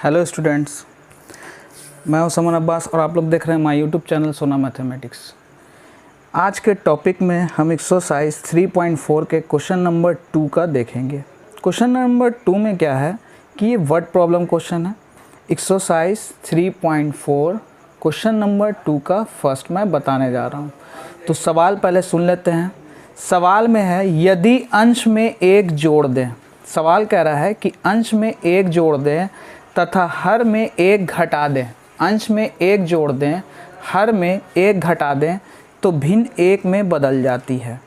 Hello students, मैं हूं समन अब्बास और आप लोग देख रहे हैं माय यूट्यूब चैनल सोना मैथमेटिक्स। आज के टॉपिक में हम एक्सरसाइज 3.4 के क्वेश्चन नंबर 2 का देखेंगे। क्वेश्चन नंबर 2 में क्या है कि ये वर्ड प्रॉब्लम क्वेश्चन है। एक्सरसाइज 3.4 क्वेश्चन नंबर 2 का फर्स्ट मैं बताने जा रहा हूँ। तो सवाल पहले सुन लेते हैं। सवाल में है यदि अंश में एक जोड़ दें। सवाल कह रहा है कि अंश में एक जोड़ दें तथा हर में एक घटा दें। अंश में एक जोड़ दें, हर में एक घटा दें तो भिन्न एक में बदल जाती है।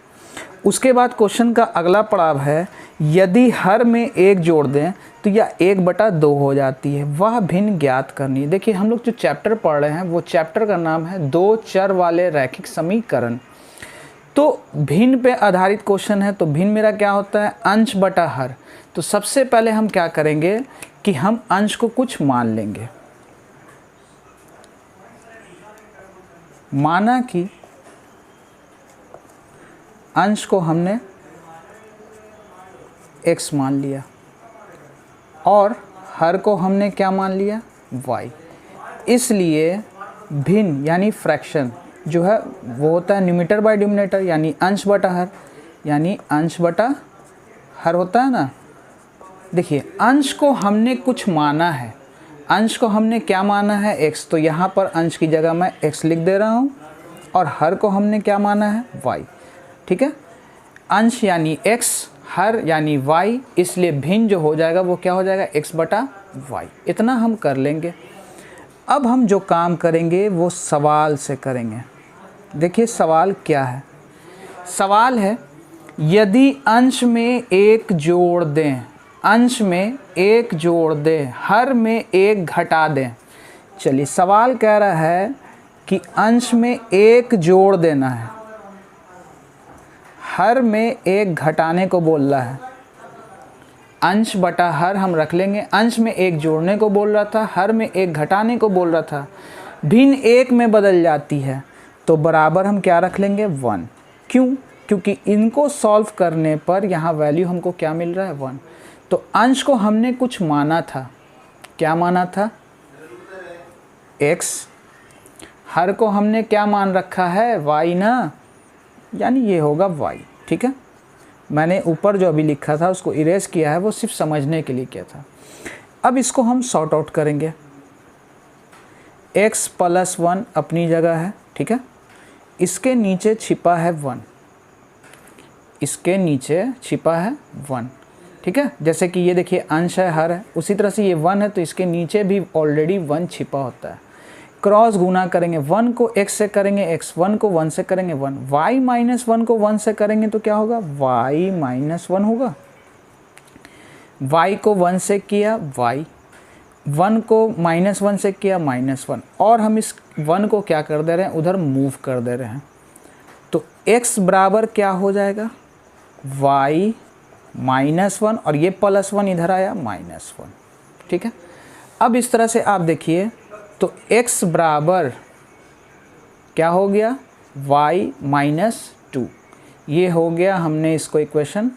उसके बाद क्वेश्चन का अगला पड़ाव है यदि हर में एक जोड़ दें तो यह 1/2 हो जाती है। वह भिन्न ज्ञात करनी है। देखिए, हम लोग जो चैप्टर पढ़ रहे हैं वो चैप्टर का नाम है दो चर वाले रैखिक समीकरण। तो भिन्न पे आधारित क्वेश्चन है। तो भिन्न मेरा क्या होता है? अंश बटा हर। तो सबसे पहले हम क्या करेंगे कि हम अंश को कुछ मान लेंगे। माना कि अंश को हमने x मान लिया और हर को हमने क्या मान लिया? y। इसलिए भिन्न यानी फ्रैक्शन जो है वो होता है न्यूमरेटर बाय डिनोमिनेटर, यानी अंश बटा हर, यानी अंश बटा हर होता है ना। देखिए, अंश को हमने कुछ माना है। अंश को हमने क्या माना है? x। तो यहाँ पर अंश की जगह मैं x लिख दे रहा हूँ और हर को हमने क्या माना है? y। ठीक है, अंश यानी x, हर यानी y, इसलिए भिन्न जो हो जाएगा वो क्या हो जाएगा? x बटा y। इतना हम कर लेंगे। अब हम जो काम करेंगे वो सवाल से करेंगे। देखिए सवाल क्या है। सवाल है यदि अंश में एक जोड़ दें, अंश में एक जोड़ दें, हर में एक घटा दें। चलिए, सवाल कह रहा है कि अंश में एक जोड़ देना है, हर में एक घटाने को बोल रहा है। अंश बटा हर हम रख लेंगे। अंश में एक जोड़ने को बोल रहा था, हर में एक घटाने को बोल रहा था। भिन्न एक में बदल जाती है तो बराबर हम क्या रख लेंगे? 1। क्यों? क्योंकि इनको सॉल्व करने पर यहाँ वैल्यू हमको क्या मिल रहा है? 1। तो अंश को हमने कुछ माना था। क्या माना था? x। हर को हमने क्या मान रखा है? y ना, यानी ये होगा y। ठीक है, मैंने ऊपर जो अभी लिखा था उसको इरेज किया है, वो सिर्फ समझने के लिए किया था। अब इसको हम सॉर्ट आउट करेंगे। x + 1 अपनी जगह है। ठीक है, इसके नीचे छिपा है 1, इसके नीचे छिपा है 1। ठीक है, जैसे कि ये देखिए अंश है, हर है, उसी तरह से ये 1 है तो इसके नीचे भी ऑलरेडी 1 छिपा होता है। क्रॉस गुना करेंगे, 1 को x से करेंगे x, 1 को 1 से करेंगे 1, y - 1 को 1 से करेंगे तो क्या होगा? y - 1 होगा। y को 1 से किया y, 1 को -1 से किया -1, और हम इस 1 को क्या कर दे रहे हैं? उधर मूव कर दे रहे हैं। तो x बराबर क्या हो जाएगा? y -1, और ये +1 इधर आया -1। ठीक है, अब इस तरह से आप देखिए तो x बराबर क्या हो गया? y - 2। ये हो गया, हमने इसको इक्वेशन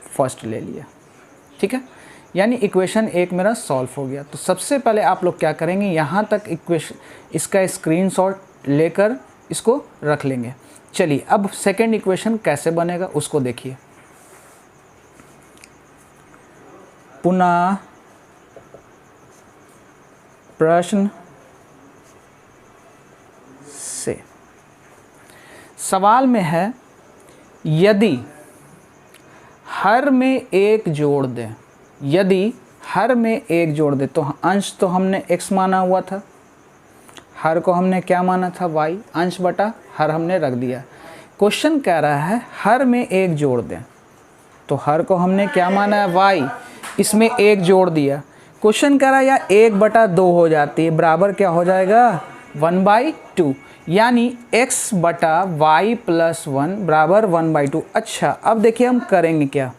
फर्स्ट ले लिया। ठीक है, यानी इक्वेशन 1 मेरा सॉल्व हो गया। तो सबसे पहले आप लोग क्या करेंगे, यहाँ तक इक्वेशन इसका स्क्रीनशॉट लेकर इसको रख लेंगे। चलिए, अब सेकेंड इक्वेशन कैसे बनेगा उसको देखिए। पुनः प्रश्न से सवाल में है यदि हर में एक जोड़ दें, यदि हर में एक जोड़ दें, तो अंश तो हमने x माना हुआ था, हर को हमने क्या माना था? y। अंश बटा हर हमने रख दिया। क्वेश्चन कह रहा है हर में एक जोड़ दें, तो हर को हमने क्या माना है? y। इसमें एक जोड़ दिया। क्वेश्चन कह रहा है या 1/2 हो जाती है, बराबर क्या हो जाएगा? 1/2, यानी x बटा y + 1 बराबर 1/2। अच्छा, अब देखिए हम करेंगे क्या।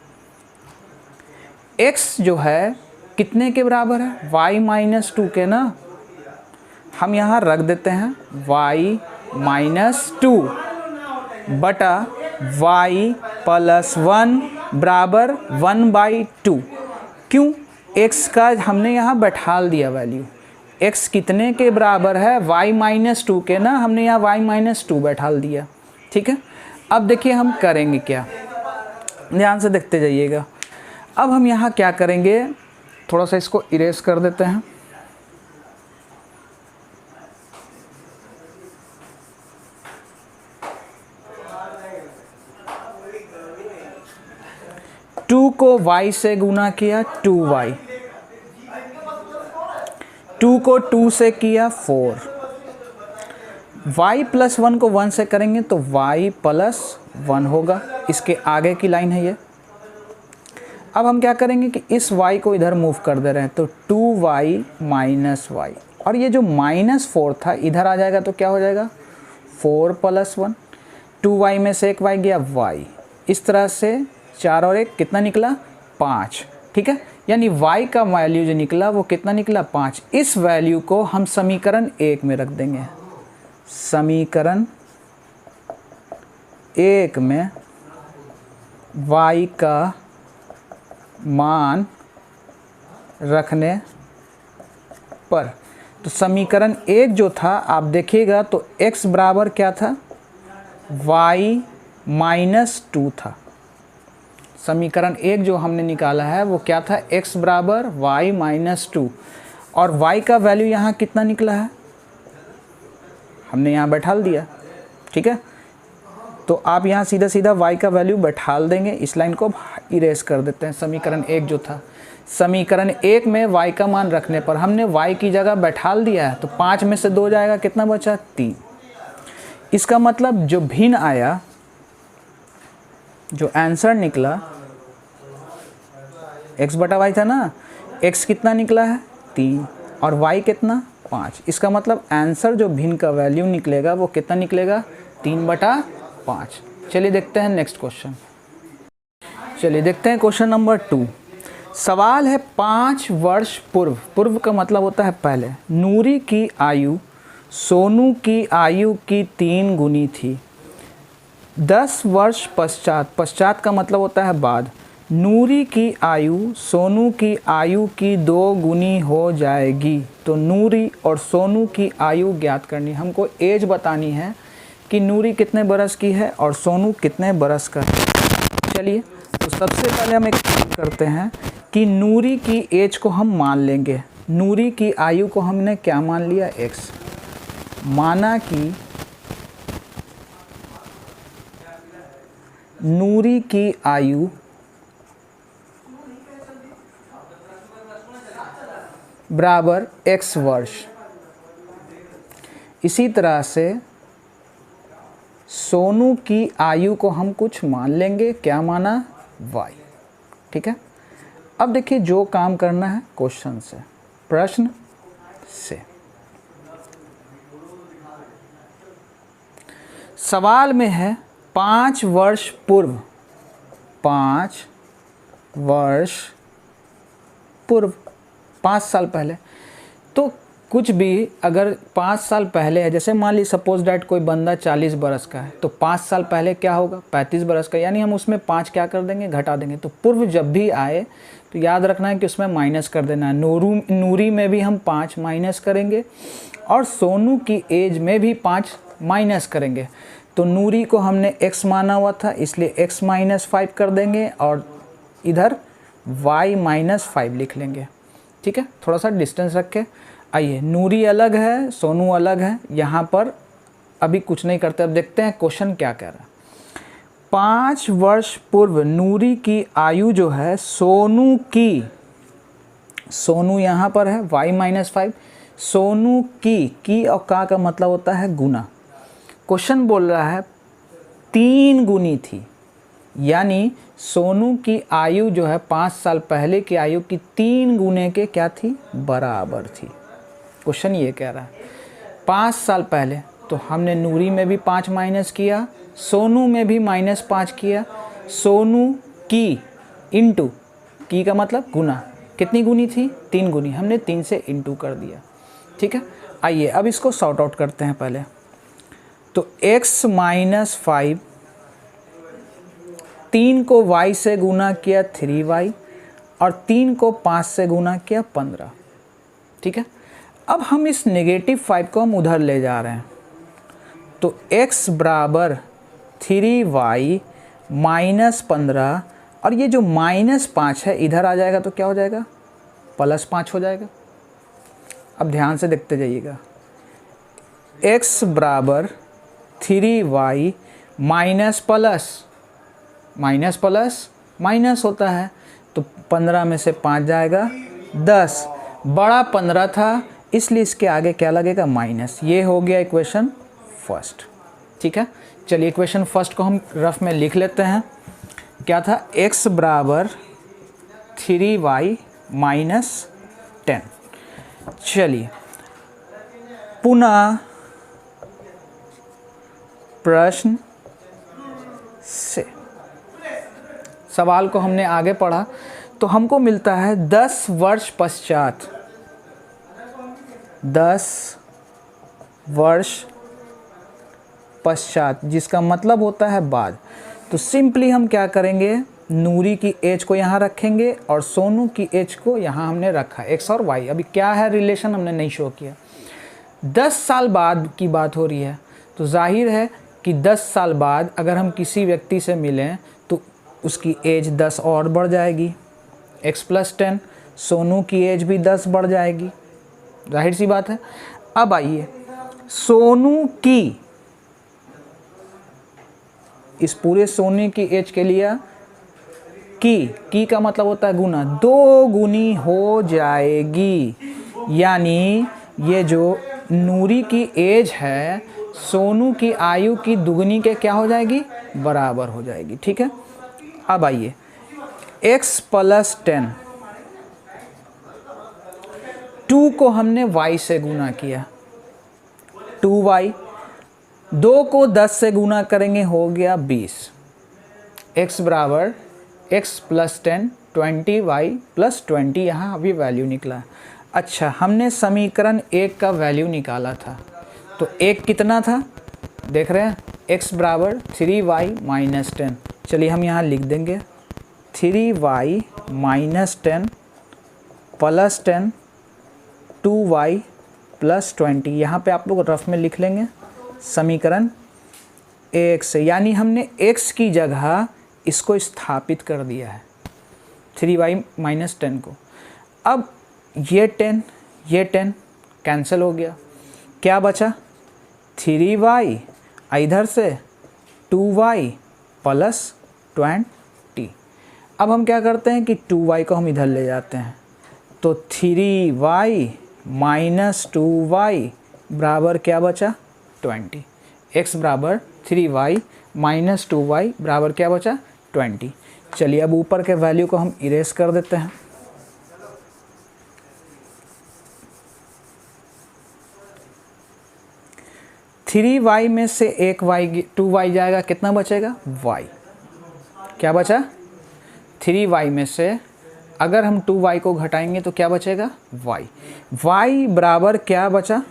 x जो है कितने के बराबर है? y - 2 के ना। हम यहाँ रख देते हैं y - 2 बटा y + 1 बराबर 1/2। क्यों? x का हमने यहाँ बैठाल दिया वैल्यू, x कितने के बराबर है, y-2 के ना, हमने यहाँ y-2 बैठाल दिया। ठीक है, अब देखिए हम करेंगे क्या, ध्यान से देखते जाइएगा। अब हम यहाँ क्या करेंगे, थोड़ा सा इसको इरेज कर देते हैं। टू को y से गुना किया 2y, 2 को 2 से किया 4, y + 1 को 1 से करेंगे तो y + 1 होगा। इसके आगे की लाइन है ये। अब हम क्या करेंगे कि इस y को इधर मूव कर दे रहे हैं, तो 2y - y, और ये जो -4 था इधर आ जाएगा तो क्या हो जाएगा 4 + 1, 2y में से एक y गया y, इस तरह से 4 और 1 कितना निकला 5। ठीक है, यानी y का वैल्यू जो निकला वो कितना निकला 5। इस वैल्यू को हम समीकरण 1 में रख देंगे। समीकरण 1 में y का मान रखने पर, तो समीकरण 1 जो था आप देखिएगा तो x बराबर क्या था, y-2 था। समीकरण 1 जो हमने निकाला है वो क्या था, x बराबर y-2, और y का वैल्यू यहाँ कितना निकला है, हमने यहाँ बैठाल दिया। ठीक है, तो आप यहाँ सीधा सीधा y का वैल्यू बैठाल देंगे। इस लाइन को इरेज कर देते हैं। समीकरण 1 जो था, समीकरण 1 में y का मान रखने पर हमने y की जगह बैठाल दिया है, तो 5 में से 2 जाएगा, कितना बचा 3। इसका मतलब जो भिन्न आया, जो आंसर निकला, x बटा y था ना, x कितना निकला है 3 और y कितना 5। इसका मतलब आंसर जो भिन्न का वैल्यू निकलेगा वो कितना निकलेगा 3/5। चलिए देखते हैं नेक्स्ट क्वेश्चन। चलिए देखते हैं क्वेश्चन नंबर 2। सवाल है 5 वर्ष पूर्व, पूर्व का मतलब होता है पहले, नूरी की आयु सोनू की आयु की 3 गुनी थी। 10 वर्ष पश्चात, पश्चात का मतलब होता है बाद, नूरी की आयु सोनू की आयु की 2 गुनी हो जाएगी। तो नूरी और सोनू की आयु ज्ञात करनी, हमको एज बतानी है कि नूरी कितने बरस की है और सोनू कितने बरस का है। चलिए, तो सबसे पहले हम एक काम करते हैं कि नूरी की एज को हम मान लेंगे। नूरी की आयु को हमने क्या मान लिया, x। माना कि नूरी की आयु बराबर x वर्ष। इसी तरह से सोनू की आयु को हम कुछ मान लेंगे, क्या माना, y। ठीक है, अब देखिए जो काम करना है क्वेश्चन से, प्रश्न से। सवाल में है 5 वर्ष पूर्व, 5 वर्ष पूर्व, 5 साल पहले। तो कुछ भी अगर 5 साल पहले है, जैसे मान ली सपोज डैट कोई बंदा 40 बरस का है, तो 5 साल पहले क्या होगा 35 बरस का, यानी हम उसमें 5 क्या कर देंगे, घटा देंगे। तो पूर्व जब भी आए तो याद रखना है कि उसमें माइनस कर देना है। नूरी में भी हम 5 माइनस करेंगे और सोनू की एज में भी 5 माइनस करेंगे। तो नूरी को हमने x माना हुआ था, इसलिए x - 5 कर देंगे और इधर y - 5 लिख लेंगे। ठीक है, थोड़ा सा डिस्टेंस रख के। आइए, नूरी अलग है, सोनू अलग है, यहाँ पर अभी कुछ नहीं करते। अब देखते हैं क्वेश्चन क्या कह रहा है। 5 वर्ष पूर्व नूरी की आयु जो है सोनू की, सोनू यहाँ पर है y - 5, सोनू की और का मतलब होता है गुना। क्वेश्चन बोल रहा है 3 गुनी थी, यानी सोनू की आयु जो है 5 साल पहले की आयु की 3 गुने के क्या थी, बराबर थी। क्वेश्चन ये कह रहा है 5 साल पहले, तो हमने नूरी में भी 5 माइनस किया, सोनू में भी -5 किया। सोनू की इंटू, की का मतलब गुना, कितनी गुनी थी 3 गुनी, हमने 3 से इंटू कर दिया। ठीक है, आइए अब इसको सॉर्ट आउट करते हैं पहले। तो x - 5, 3 को y से गुना किया 3y और 3 को 5 से गुना किया 15, ठीक है। अब हम इस -5 को हम उधर ले जा रहे हैं, तो x बराबर 3y माइनस 15, और ये जो -5 है इधर आ जाएगा तो क्या हो जाएगा, +5 हो जाएगा। अब ध्यान से देखते जाइएगा, x बराबर 3y माइनस प्लस माइनस होता है, तो 15 में से 5 जाएगा 10, बड़ा 15 था इसलिए इसके आगे क्या लगेगा, माइनस। ये हो गया इक्वेशन फर्स्ट, ठीक है। चलिए इक्वेशन फर्स्ट को हम रफ में लिख लेते हैं। क्या था, x बराबर 3y माइनस 10। चलिए पुनः प्रश्न से सवाल को हमने आगे पढ़ा तो हमको मिलता है 10 वर्ष पश्चात, 10 वर्ष पश्चात, जिसका मतलब होता है बाद। तो सिंपली हम क्या करेंगे, नूरी की एज को यहाँ रखेंगे और सोनू की एज को यहाँ हमने रखा, x और y। अभी क्या है रिलेशन हमने नहीं शो किया। 10 साल बाद की बात हो रही है, तो जाहिर है कि 10 साल बाद अगर हम किसी व्यक्ति से मिलें तो उसकी एज 10 और बढ़ जाएगी, x + 10, सोनू की एज भी 10 बढ़ जाएगी, जाहिर सी बात है। अब आइए सोनू की, इस पूरे सोने की एज के लिए की का मतलब होता है गुना, 2 गुनी हो जाएगी, यानी ये जो नूरी की एज है सोनू की आयु की दुगनी के क्या हो जाएगी, बराबर हो जाएगी, ठीक है। अब आइए x + 10, 2 को हमने y से गुना किया, 2y, 2 को 10 से गुना करेंगे हो गया 20, x बराबर x + 10 20y + 20, यहाँ अभी वैल्यू निकला। अच्छा, हमने समीकरण 1 का वैल्यू निकाला था, तो 1 कितना था देख रहे हैं, x बराबर 3y माइनस 10। चलिए हम यहाँ लिख देंगे 3y माइनस 10 + 10 2y + 20, यहाँ पे आप लोग रफ में लिख लेंगे समीकरण 1 से, यानी हमने x की जगह इसको स्थापित कर दिया है 3y माइनस 10 को। अब ये 10 कैंसिल हो गया, क्या बचा 3y, इधर से 2y + 20। अब हम क्या करते हैं कि 2y को हम इधर ले जाते हैं, तो 3y माइनस 2y बराबर क्या बचा 20, x बराबर 3y माइनस 2y बराबर क्या बचा 20। चलिए अब ऊपर के वैल्यू को हम इरेज कर देते हैं, थ्री वाई में से एक y 2y जाएगा, कितना बचेगा y, क्या बचा 3y में से अगर हम 2y को घटाएंगे तो क्या बचेगा y बराबर क्या बचा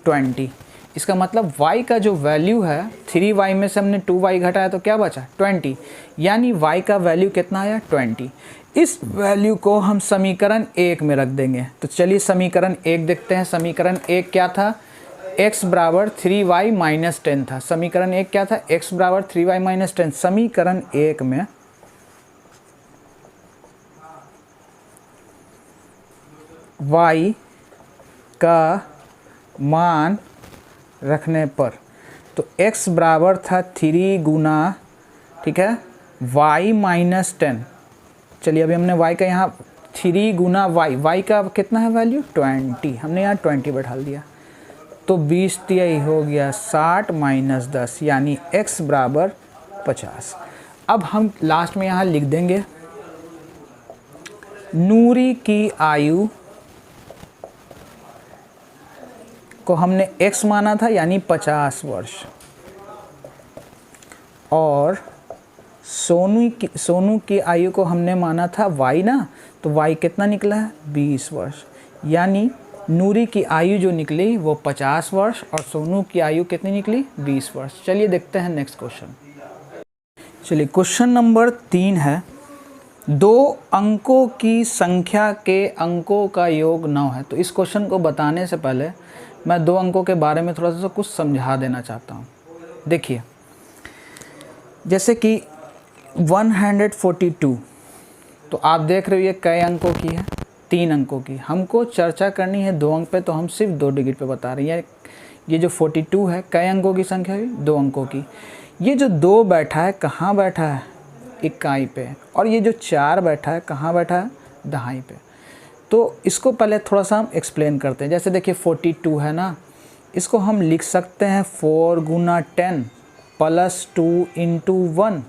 20। इसका मतलब y का जो वैल्यू है 3y में से हमने 2y घटाया तो क्या बचा 20, यानी y का वैल्यू कितना आया 20। इस वैल्यू को हम समीकरण 1 में रख देंगे। तो चलिए समीकरण 1 देखते हैं। समीकरण 1 क्या था, x बराबर 3y माइनस 10 था। समीकरण 1 क्या था, x बराबर 3y माइनस 10। समीकरण 1 में y का मान रखने पर तो x बराबर था 3 गुना, ठीक है, y माइनस 10। चलिए अभी हमने y का यहाँ 3 गुना y का कितना है वैल्यू 20, हमने यहाँ 20 बैठा दिया तो 20 तिहाई हो गया 60 माइनस 10, यानी x बराबर 50। अब हम लास्ट में यहाँ लिख देंगे नूरी की आयु को हमने x माना था यानी 50 वर्ष, और सोनू की आयु को हमने माना था y ना, तो y कितना निकला है 20 वर्ष, यानी नूरी की आयु जो निकली वो 50 वर्ष और सोनू की आयु कितनी निकली 20 वर्ष। चलिए देखते हैं नेक्स्ट क्वेश्चन। चलिए क्वेश्चन नंबर 3 है, दो अंकों की संख्या के अंकों का योग 9 है। तो इस क्वेश्चन को बताने से पहले मैं दो अंकों के बारे में थोड़ा सा कुछ समझा देना चाहता हूँ। देखिए, जैसे कि 142, तो आप देख रहे हो ये कई अंकों की है, 3 अंकों की। हमको चर्चा करनी है 2 अंक पे, तो हम सिर्फ 2 डिजिट पे बता रहे हैं। ये जो 42 है कई अंकों की संख्या है, 2 अंकों की। ये जो 2 बैठा है कहाँ बैठा है, इकाई पे, और ये जो 4 बैठा है कहाँ बैठा है, दहाई पे। तो इसको पहले थोड़ा सा हम एक्सप्लेन करते हैं। जैसे देखिए 42 है ना, इसको हम लिख सकते हैं 4 गुना 10 प्लस 2 इंटू 1।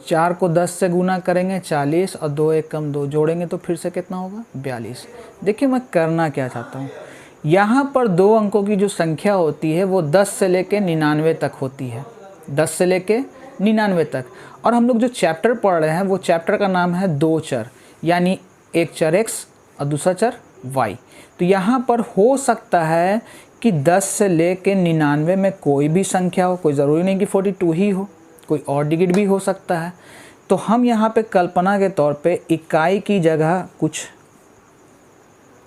4 को 10 से गुना करेंगे 40, और 2 एक कम 2 जोड़ेंगे तो फिर से कितना होगा, 42। देखिए मैं करना क्या चाहता हूँ, यहाँ पर 2 अंकों की जो संख्या होती है वो 10 से लेके 99 तक होती है, 10 से लेके 99 तक। और हम लोग जो चैप्टर पढ़ रहे हैं वो चैप्टर का नाम है 2 चर, यानी एक चर x और दूसरा चर y। तो यहाँ पर हो सकता है कि 10 से लेके 99 में कोई भी संख्या हो, कोई ज़रूरी नहीं कि 42 ही हो, कोई और डिजिट भी हो सकता है। तो हम यहाँ पे कल्पना के तौर पे इकाई की जगह कुछ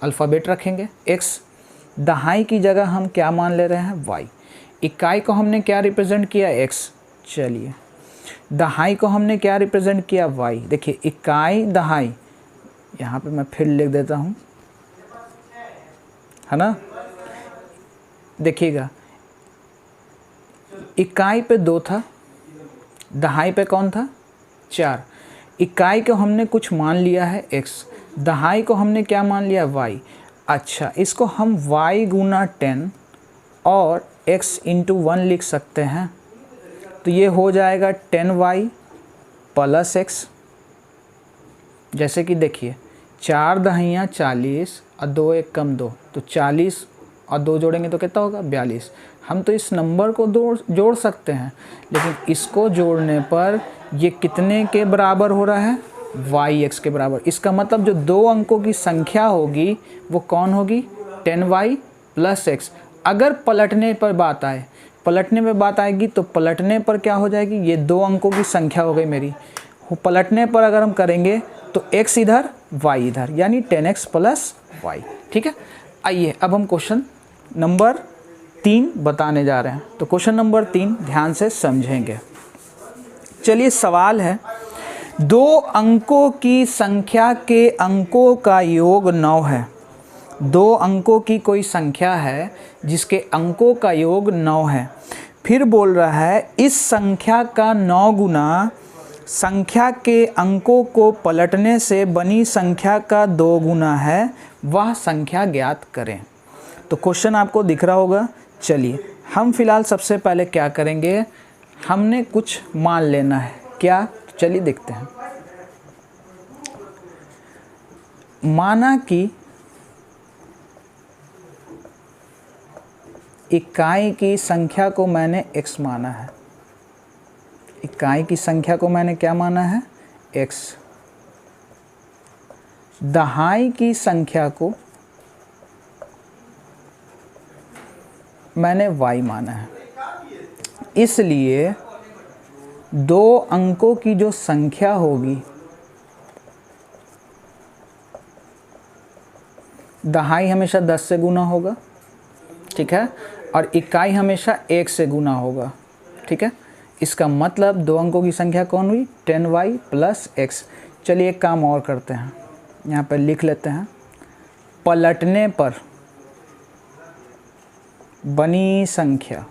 अल्फ़ाबेट रखेंगे x, दहाई की जगह हम क्या मान ले रहे हैं, y। इकाई को हमने क्या रिप्रेजेंट किया, x। चलिए, दहाई को हमने क्या रिप्रेजेंट किया, y। देखिए इकाई दहाई, यहाँ पे मैं फिर लिख देता हूँ, है ना। देखिएगा, इकाई पे 2 था, दहाई पे कौन था, 4। इकाई को हमने कुछ मान लिया है x, दहाई को हमने क्या मान लिया, y। अच्छा, इसको हम y गुना 10 और x इंटू 1 लिख सकते हैं। तो ये हो जाएगा 10y प्लस x। जैसे कि देखिए 4 दहाइयाँ 40 और 2 एक कम 2, तो 40 और 2 जोड़ेंगे तो कितना होगा, 42। हम तो इस नंबर को जोड़ सकते हैं, लेकिन इसको जोड़ने पर ये कितने के बराबर हो रहा है, yx के बराबर। इसका मतलब जो 2 अंकों की संख्या होगी वो कौन होगी, 10y प्लस x। अगर पलटने पर बात आए, पलटने में बात आएगी तो पलटने पर क्या हो जाएगी, ये 2 अंकों की संख्या हो गई मेरी। पलटने पर अगर हम करेंगे तो x इधर y इधर, यानी 10x प्लस y। ठीक है, आइए अब हम क्वेश्चन नंबर 3 बताने जा रहे हैं। तो क्वेश्चन नंबर 3 ध्यान से समझेंगे। चलिए, सवाल है 2 अंकों की संख्या के अंकों का योग 9 है। 2 अंकों की कोई संख्या है जिसके अंकों का योग 9 है। फिर बोल रहा है इस संख्या का 9 गुना संख्या के अंकों को पलटने से बनी संख्या का 2 गुना है, वह संख्या ज्ञात करें। तो क्वेश्चन आपको दिख रहा होगा। चलिए, हम फिलहाल सबसे पहले क्या करेंगे, हमने कुछ मान लेना है। क्या, तो चलिए देखते हैं। माना कि इकाई की संख्या को मैंने x माना है, इकाई की संख्या को मैंने क्या माना है, x। दहाई की संख्या को मैंने y माना है। इसलिए 2 अंकों की जो संख्या होगी, दहाई हमेशा 10 से गुना होगा, ठीक है, और इकाई हमेशा 1 से गुना होगा। ठीक है, इसका मतलब 2 अंकों की संख्या कौन हुई, 10y प्लस x। चलिए एक काम और करते हैं, यहाँ पर लिख लेते हैं, पलटने पर बनी संख्या।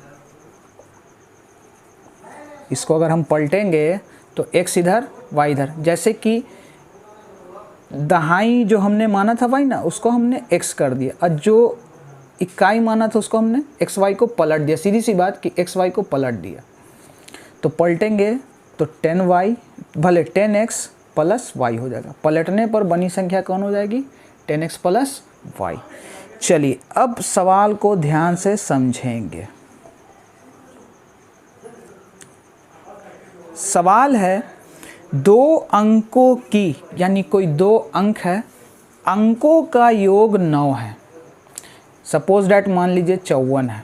इसको अगर हम पलटेंगे तो x इधर y इधर। जैसे कि दहाई जो हमने माना था y ना, उसको हमने x कर दिया, और जो इकाई माना था उसको हमने xy को पलट दिया। सीधी सी बात कि xy को पलट दिया। तो पलटेंगे तो 10y भले 10x प्लस y हो जाएगा। पलटने पर बनी संख्या कौन हो जाएगी, 10x प्लस y। चलिए अब सवाल को ध्यान से समझेंगे। सवाल है 2 अंकों की, यानी कोई 2 अंक है, अंकों का योग 9 है। सपोज डैट मान लीजिए 54 है।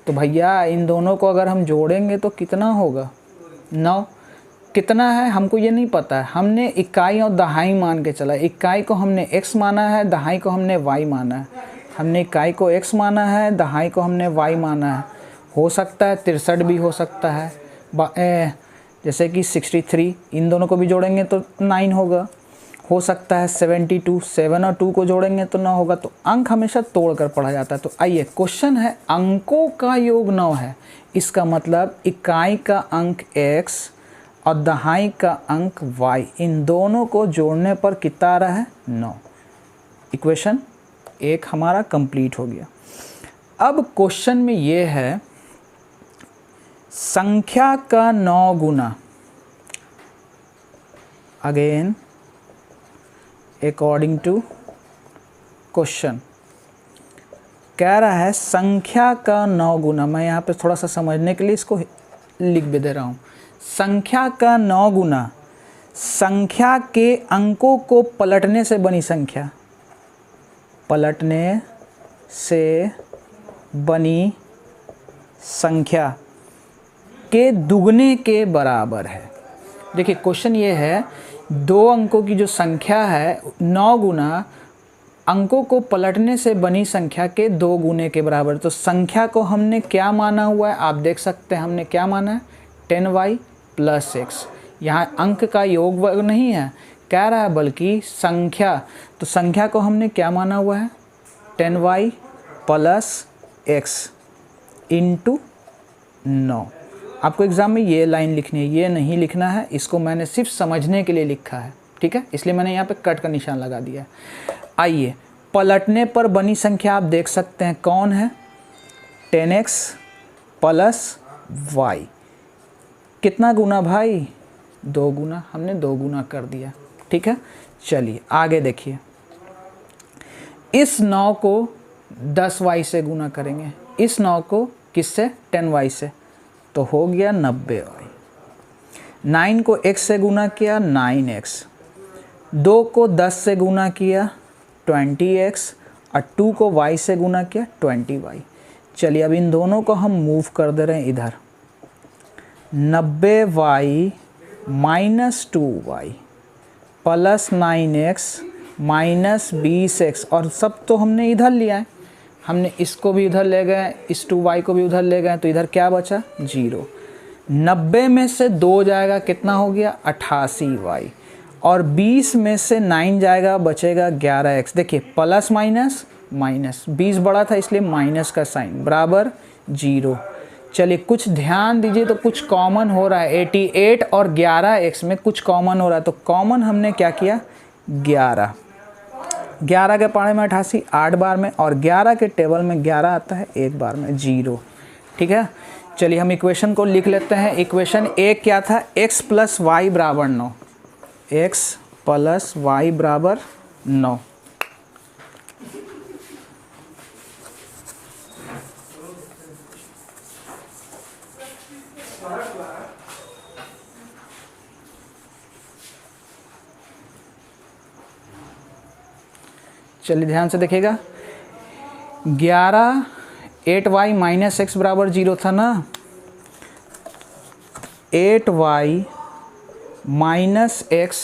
तो भैया इन दोनों को अगर हम जोड़ेंगे तो कितना होगा, 9। कितना है हमको ये नहीं पता है, हमने इकाई और दहाई मान के चला। इकाई को हमने x माना है, दहाई को हमने y माना है। हमने इकाई को x माना है, दहाई को हमने y माना है। हो सकता है 63 भी हो सकता है, जैसे कि 63, इन दोनों को भी जोड़ेंगे तो 9 होगा। हो सकता है 72, 7 और 2 को जोड़ेंगे तो 9 होगा। तो अंक हमेशा तोड़ कर पढ़ा जाता है। तो आइए, क्वेश्चन है अंकों का योग 9 है, इसका मतलब इकाई का अंक x और दहाई का अंक y, इन दोनों को जोड़ने पर कितना आ रहा है? 9। इक्वेशन 1 हमारा कंप्लीट हो गया। अब क्वेश्चन में ये है संख्या का 9 गुना, अगेन अकॉर्डिंग टू क्वेश्चन कह रहा है संख्या का 9 गुना। मैं यहाँ पे थोड़ा सा समझने के लिए इसको लिख भी दे रहा हूँ। संख्या का 9 गुना संख्या के अंकों को पलटने से बनी संख्या, पलटने से बनी संख्या के दुगने के बराबर है। देखिए क्वेश्चन ये है, 2 अंकों की जो संख्या है 9 गुना अंकों को पलटने से बनी संख्या के 2 गुने के बराबर। तो संख्या को हमने क्या माना हुआ है, आप देख सकते हैं हमने क्या माना है, 10y + x। यहाँ अंक का योग वर्ग नहीं है कह रहा है, बल्कि संख्या। तो संख्या को हमने क्या माना हुआ है, 10y + x × 9। आपको एग्ज़ाम में ये लाइन लिखनी है, ये नहीं लिखना है, इसको मैंने सिर्फ समझने के लिए लिखा है, ठीक है, इसलिए मैंने यहाँ पे कट का निशान लगा दिया है। आइए, पलटने पर बनी संख्या आप देख सकते हैं कौन है, 10x + y। कितना गुना भाई? 2 गुना। हमने 2 गुना कर दिया, ठीक है। चलिए आगे देखिए, इस 9 को 10y से गुना करेंगे, इस 9 को किससे, 10y से, तो हो गया 90y। 9 को x से गुना किया, 9x। 2 को 10 से गुना किया, 20x, और 2 को y से गुना किया, 20y। चलिए अब इन दोनों को हम मूव कर दे रहे हैं इधर, 90y - 2y + 9x - 20x, और सब तो हमने इधर लिया है, हमने इसको भी इधर ले गए, इस 2y को भी उधर ले गए, तो इधर क्या बचा, 0। 90 में से 2 जाएगा, कितना हो गया, 88y, और 20 में से 9 जाएगा, बचेगा 11x। देखिए प्लस माइनस माइनस, 20 बड़ा था इसलिए माइनस का साइन, बराबर 0। चलिए कुछ ध्यान दीजिए, तो कुछ कॉमन हो रहा है, 88 और 11x में कुछ कॉमन हो रहा है। तो कॉमन हमने क्या किया, 11 के पारे में 88 8 बार में, और 11 के टेबल में 11 आता है 1 बार में, 0, ठीक है। चलिए हम इक्वेशन को लिख लेते हैं। इक्वेशन 1 क्या था, x + y = 9, x + y = 9। चलिए ध्यान से देखिएगा, 11 8y - x = 0 था ना, 8y - x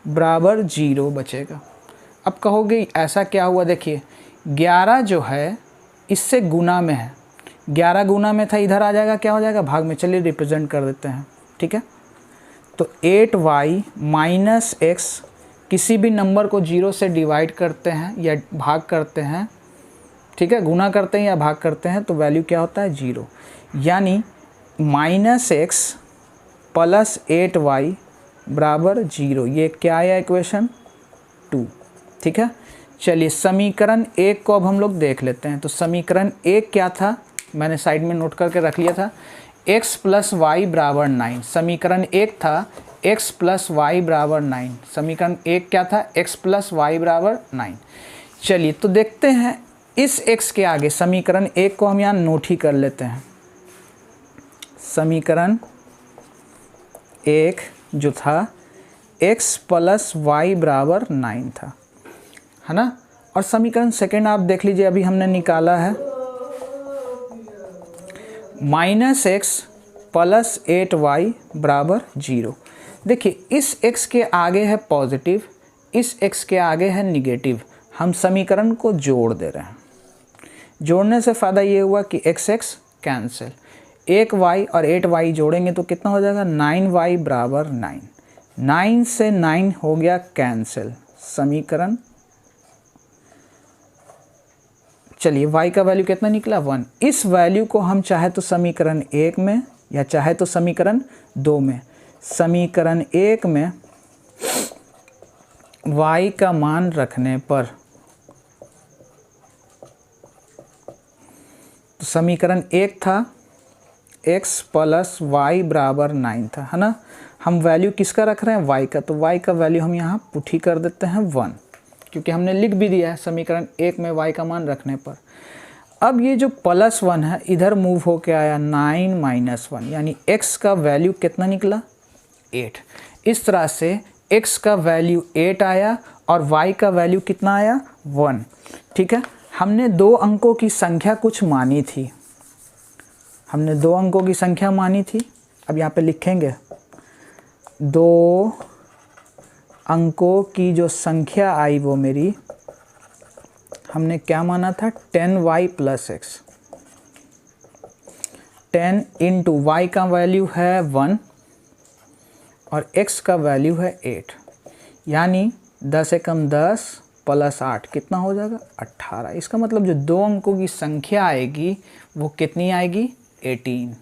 = 0 बचेगा। अब कहोगे ऐसा क्या हुआ, देखिए 11 जो है इससे गुना में है, 11 गुना में था, इधर आ जाएगा, क्या हो जाएगा, भाग में। चलिए रिप्रेजेंट कर देते हैं, ठीक है। तो 8y - x, किसी भी नंबर को 0 से डिवाइड करते हैं या भाग करते हैं, ठीक है, गुना करते हैं या भाग करते हैं, तो वैल्यू क्या होता है, 0। यानी -x + 8y = 0। ये क्या आया, इक्वेशन 2, ठीक है। चलिए समीकरण 1 को अब हम लोग देख लेते हैं। तो समीकरण 1 क्या था, मैंने साइड में नोट करके रख लिया था, x + y = 9। समीकरण 1 था x + y = 9। समीकरण 1 क्या था, x + y = 9। चलिए तो देखते हैं इस x के आगे, समीकरण 1 को हम यहाँ नोट ही कर लेते हैं। समीकरण 1 जो था x + y = 9 था, है ना। और समीकरण सेकेंड आप देख लीजिए, अभी हमने निकाला है -x प्लस 8y बराबर 0। देखिए इस x के आगे है पॉजिटिव, इस x के आगे है निगेटिव, हम समीकरण को जोड़ दे रहे हैं। जोड़ने से फ़ायदा ये हुआ कि x कैंसिल, 1y और 8y जोड़ेंगे तो कितना हो जाएगा 9y बराबर 9, 9 से 9 हो गया कैंसिल, समीकरण। चलिए y का वैल्यू कितना निकला 1। इस वैल्यू को हम चाहे तो समीकरण 1 में या चाहे तो समीकरण 2 में, समीकरण 1 में y का मान रखने पर, तो समीकरण 1 था x प्लस y बराबर 9 था, है ना। हम वैल्यू किसका रख रहे हैं y का, तो y का वैल्यू हम यहाँ पुट ही कर देते हैं 1, क्योंकि हमने लिख भी दिया है समीकरण 1 में y का मान रखने पर। अब ये जो प्लस 1 है इधर मूव होके आया 9 माइनस 1, यानी x का वैल्यू कितना निकला 8। इस तरह से x का वैल्यू 8 आया और y का वैल्यू कितना आया 1। ठीक है, हमने 2 अंकों की संख्या कुछ मानी थी, हमने 2 अंकों की संख्या मानी थी। अब यहाँ पे लिखेंगे 2 अंकों की जो संख्या आई वो मेरी, हमने क्या माना था 10y plus x, 10 into y का वैल्यू है 1 और x का वैल्यू है 8, यानी 10 एकम 10 प्लस 8 कितना हो जाएगा 18। इसका मतलब जो 2 अंकों की संख्या आएगी वो कितनी आएगी 18।